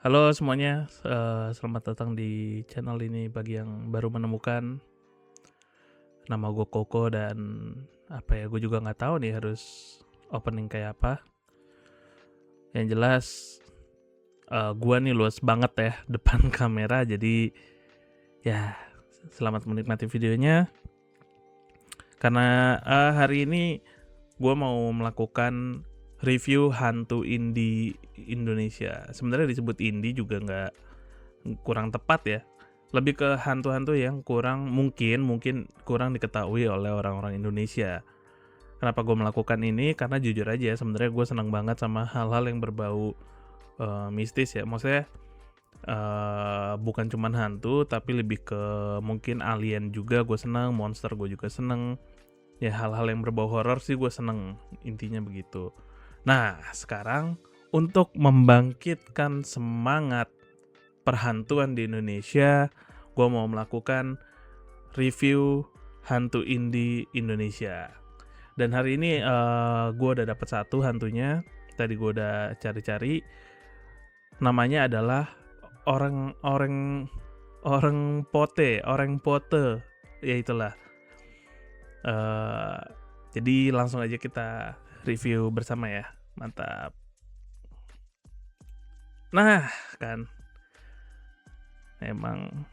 Halo semuanya, selamat datang di channel ini bagi yang baru menemukan. Nama gue Koko dan gue juga nggak tahu nih harus opening kayak apa. Yang jelas, gue nih luas banget ya depan kamera, jadi ya selamat menikmati videonya. Karena hari ini gue mau melakukan review hantu indie Indonesia. Sebenarnya disebut indie juga nggak kurang tepat ya, lebih ke hantu-hantu yang mungkin kurang diketahui oleh orang-orang Indonesia. Kenapa gue melakukan ini? Karena jujur aja sebenarnya gue senang banget sama hal-hal yang berbau mistis ya. Maksudnya bukan cuman hantu tapi lebih ke mungkin alien juga gue seneng, monster gue juga seneng. Ya hal-hal yang berbau horor sih gue seneng, intinya begitu. Nah sekarang untuk membangkitkan semangat perhantuan di Indonesia, gue mau melakukan review hantu indie Indonesia. Dan hari ini gue udah dapet satu hantunya. Tadi gue udah cari-cari. Namanya adalah orang orang orang pote. Ya itulah. Uh, jadi langsung aja kita review bersama ya. Mantap. Nah kan, emang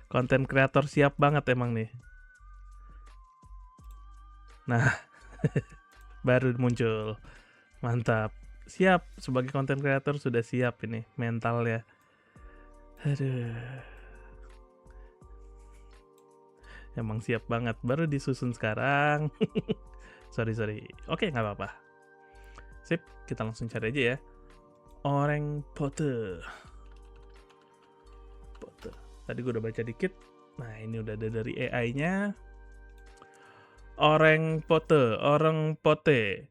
konten kreator siap banget emang nih. Nah, baru muncul. Mantap. Siap, sebagai konten kreator sudah siap ini mental ya. Aduh. Emang siap banget, baru disusun sekarang. sorry. Oke, nggak apa-apa. Sip, kita langsung cari aja ya. Orang pote. Tadi gue udah baca dikit. Nah, ini udah ada dari AI-nya. Orang pote.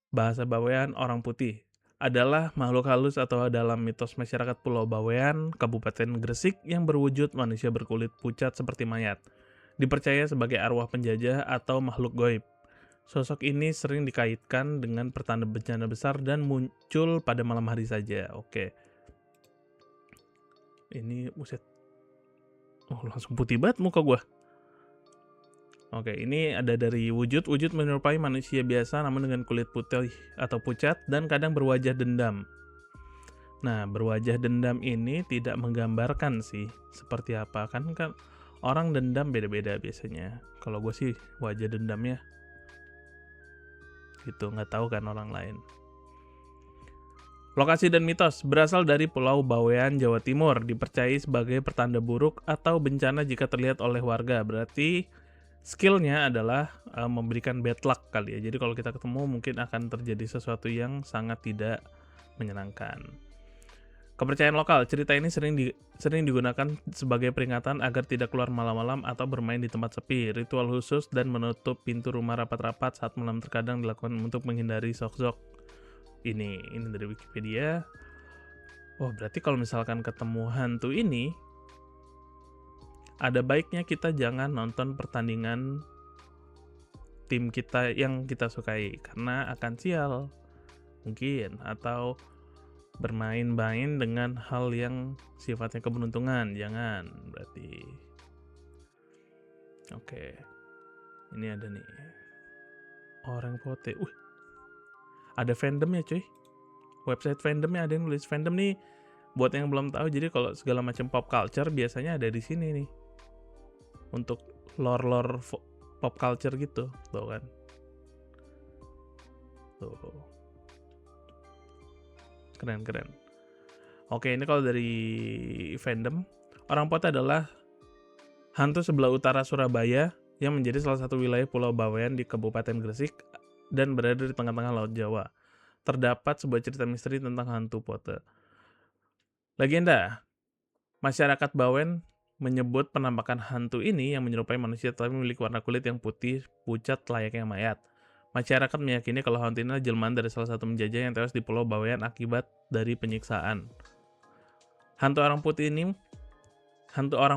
Bahasa Bawean orang putih adalah makhluk halus atau dalam mitos masyarakat Pulau Bawean, Kabupaten Gresik yang berwujud manusia berkulit pucat seperti mayat. Dipercaya sebagai arwah penjajah atau makhluk goib. Sosok ini sering dikaitkan dengan pertanda bencana besar dan muncul pada malam hari saja. Oke. Ini buset. Oh, langsung putih banget muka gue. Oke, ini ada dari wujud menyerupai manusia biasa namun dengan kulit putih atau pucat dan kadang berwajah dendam. Nah, berwajah dendam ini tidak menggambarkan sih seperti apa. Kan orang dendam beda-beda biasanya. Kalau gue sih wajah dendamnya gitu, nggak tahu kan orang lain. Lokasi dan mitos berasal dari Pulau Bawean, Jawa Timur. Dipercayai sebagai pertanda buruk atau bencana jika terlihat oleh warga. Berarti skillnya adalah memberikan bad luck kali ya. Jadi kalau kita ketemu mungkin akan terjadi sesuatu yang sangat tidak menyenangkan. Kepercayaan lokal, cerita ini sering digunakan sebagai peringatan agar tidak keluar malam-malam atau bermain di tempat sepi. Ritual khusus dan menutup pintu rumah rapat-rapat saat malam terkadang dilakukan untuk menghindari sok-sok. Ini dari Wikipedia. Oh, berarti kalau misalkan ketemu hantu ini, ada baiknya kita jangan nonton pertandingan tim kita yang kita sukai karena akan sial mungkin, atau bermain-main dengan hal yang sifatnya keberuntungan, jangan berarti. Oke, ini ada nih orang pote. Ada fandomnya cuy, website fandomnya ada yang nulis. Fandom nih buat yang belum tahu, jadi kalau segala macam pop culture biasanya ada di sini nih untuk lore pop culture gitu, tuh kan. Tuh. Keren. Oke, ini kalau dari fandom, orang pote adalah hantu sebelah utara Surabaya yang menjadi salah satu wilayah Pulau Bawean di Kabupaten Gresik dan berada di tengah-tengah Laut Jawa. Terdapat sebuah cerita misteri tentang hantu pote. Legenda, masyarakat Bawen menyebut penampakan hantu ini yang menyerupai manusia tapi memiliki warna kulit yang putih pucat layaknya mayat. Masyarakat meyakini kalau hantu ini adalah jelmaan dari salah satu penjajah yang tewas di Pulau Bawean akibat dari penyiksaan. Hantu orang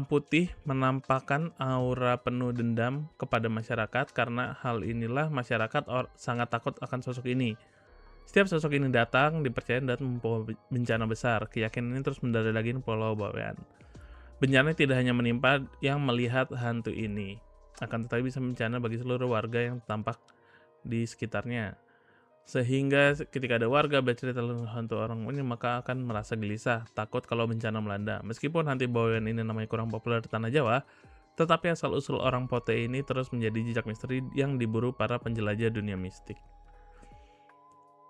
putih menampakkan aura penuh dendam kepada masyarakat. Karena hal inilah masyarakat sangat takut akan sosok ini. Setiap sosok ini datang dipercaya datang membawa bencana besar. Keyakinan ini terus mendadak daging Pulau Bawean. Bencana tidak hanya menimpa yang melihat hantu ini, akan tetapi bisa bencana bagi seluruh warga yang tampak di sekitarnya. Sehingga ketika ada warga bercerita tentang hantu orang ini, maka akan merasa gelisah, takut kalau bencana melanda. Meskipun hantu Bawean ini namanya kurang populer di tanah Jawa, tetapi asal-usul orang Pote ini terus menjadi jejak misteri yang diburu para penjelajah dunia mistik.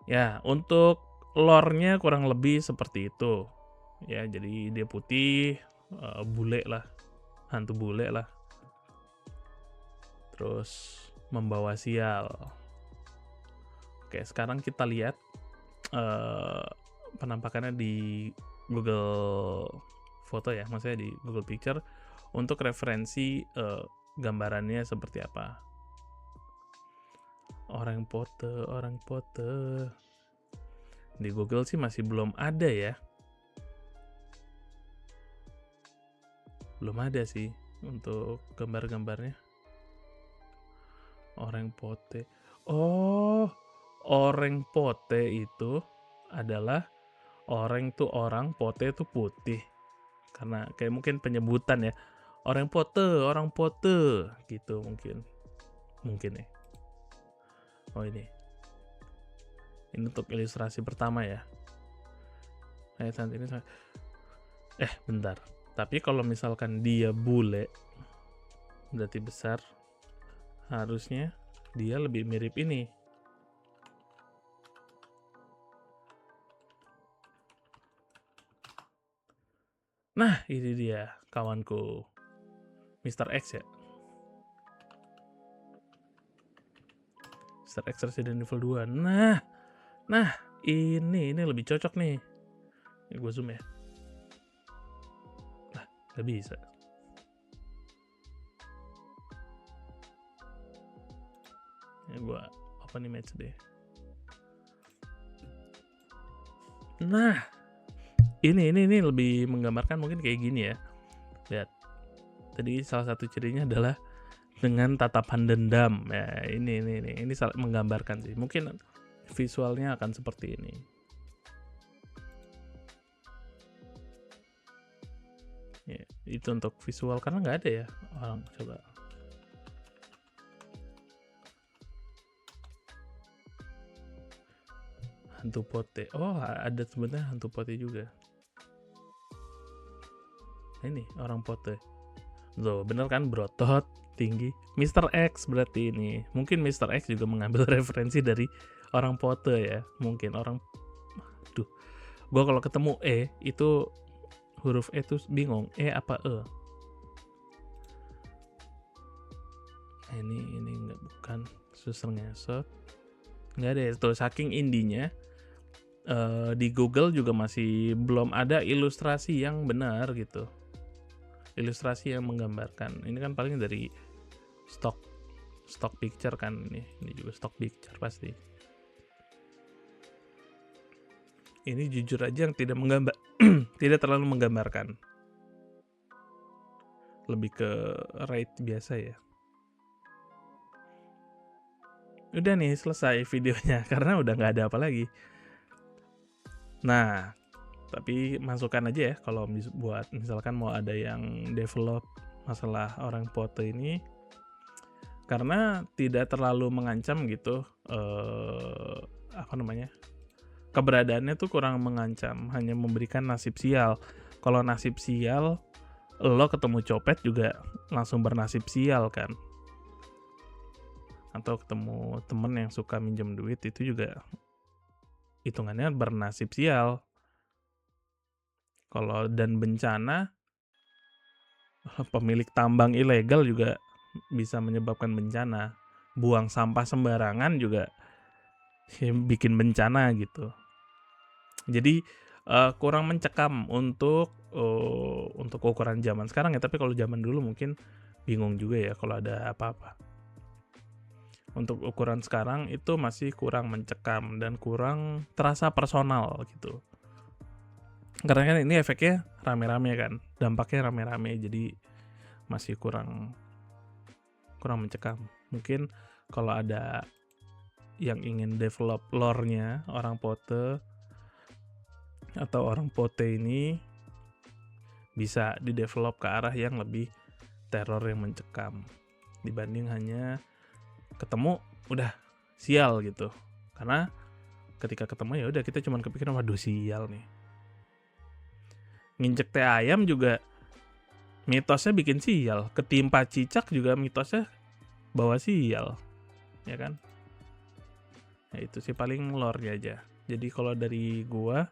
Ya, untuk lore-nya kurang lebih seperti itu. Ya, jadi dia putih, bule lah, hantu bule lah. Terus membawa sial. Oke, sekarang kita lihat penampakannya di Google Foto ya, maksudnya di Google Picture untuk referensi gambarannya seperti apa. Orang Pote. Di Google sih masih belum ada ya. Belum ada sih untuk gambar-gambarnya. Orang Pote. Oh, orang Pote itu adalah orang tuh orang, Pote tuh putih. Karena kayak mungkin penyebutan ya. Orang Pote gitu mungkin. Mungkin ya. Oh ini untuk ilustrasi pertama ya. Saat ini bentar. Tapi kalau misalkan dia bule berarti besar, harusnya dia lebih mirip ini. Nah, ini dia kawanku. Mr. X ya. Mr. X Resident Evil 2. Nah, ini lebih cocok nih. Ini gue zoom ya. Nah, gak bisa. Ini gue open image deh. Nah, ini lebih menggambarkan mungkin kayak gini ya. Lihat. Tadi salah satu cirinya adalah dengan tatapan dendam. Ya, ini menggambarkan sih. Mungkin visualnya akan seperti ini. Ya, itu untuk visual karena nggak ada ya orang. Coba. Hantu Pote. Oh, ada sebenarnya hantu Pote juga. Nah, ini orang Pote. Tuh, bener kan, berotot, tinggi. Mr. X berarti ini. Mungkin Mr. X juga mengambil referensi dari orang Pote ya. Mungkin orang... Aduh. Gue kalau ketemu E, itu huruf E tuh bingung. E apa E? Ini nggak, bukan. Suster ngesot. Nggak ada ya. Tuh, saking indinya. Di Google juga masih belum ada ilustrasi yang benar gitu. Ilustrasi yang menggambarkan. Ini kan paling dari stock picture kan ini juga stock picture pasti. Ini jujur aja yang tidak menggambar tidak terlalu menggambarkan. Lebih ke rate biasa ya. Udah nih selesai videonya karena udah nggak ada apa lagi. Nah, tapi masukkan aja ya kalau buat misalkan mau ada yang develop masalah orang Pote ini, karena tidak terlalu mengancam gitu, keberadaannya tuh kurang mengancam, hanya memberikan nasib sial. Kalau nasib sial, lo ketemu copet juga langsung bernasib sial kan, atau ketemu temen yang suka minjem duit itu juga hitungannya bernasib sial. Kalau dan bencana, pemilik tambang ilegal juga bisa menyebabkan bencana. Buang sampah sembarangan juga bikin bencana gitu. Jadi kurang mencekam untuk ukuran zaman sekarang ya. Tapi kalau zaman dulu mungkin bingung juga ya kalau ada apa-apa. Untuk ukuran sekarang itu masih kurang mencekam dan kurang terasa personal gitu. Karena kan ini efeknya rame-rame kan, dampaknya rame-rame, jadi masih kurang mencekam. Mungkin kalau ada yang ingin develop lore-nya orang Pote atau orang Pote ini bisa di-develop ke arah yang lebih teror yang mencekam dibanding hanya ketemu udah sial gitu. Karena ketika ketemu ya udah kita cuman kepikiran waduh sial nih. Nginjek teh ayam juga mitosnya bikin sial, ketimpa cicak juga mitosnya bawa sial, ya kan? Nah itu sih paling lore-nya aja. Jadi kalau dari gua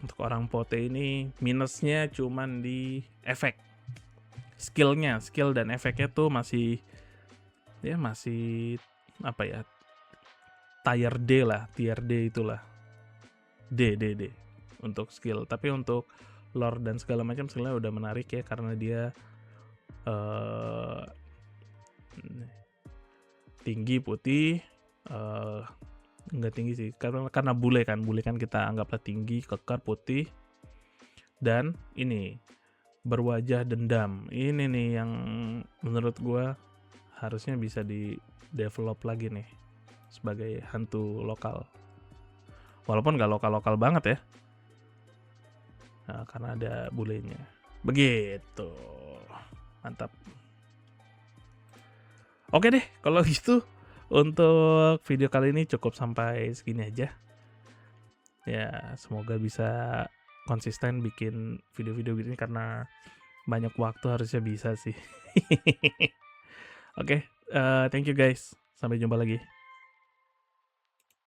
untuk orang Pote ini minusnya cuman di efek, skill dan efeknya tuh masih apa ya, tier D itulah, D untuk skill. Tapi untuk lore dan segala macam skillnya udah menarik ya karena dia tinggi putih, enggak tinggi sih karena bule kan kita anggaplah tinggi, kekar, putih, dan ini berwajah dendam. Ini nih yang menurut gua harusnya bisa di develop lagi nih sebagai hantu lokal, walaupun gak lokal banget ya, nah, karena ada bulenya. Begitu, mantap. Oke deh kalau gitu, untuk video kali ini cukup sampai segini aja ya. Semoga bisa konsisten bikin video-video ini karena banyak waktu harusnya bisa sih. Oke, thank you guys, sampai jumpa lagi.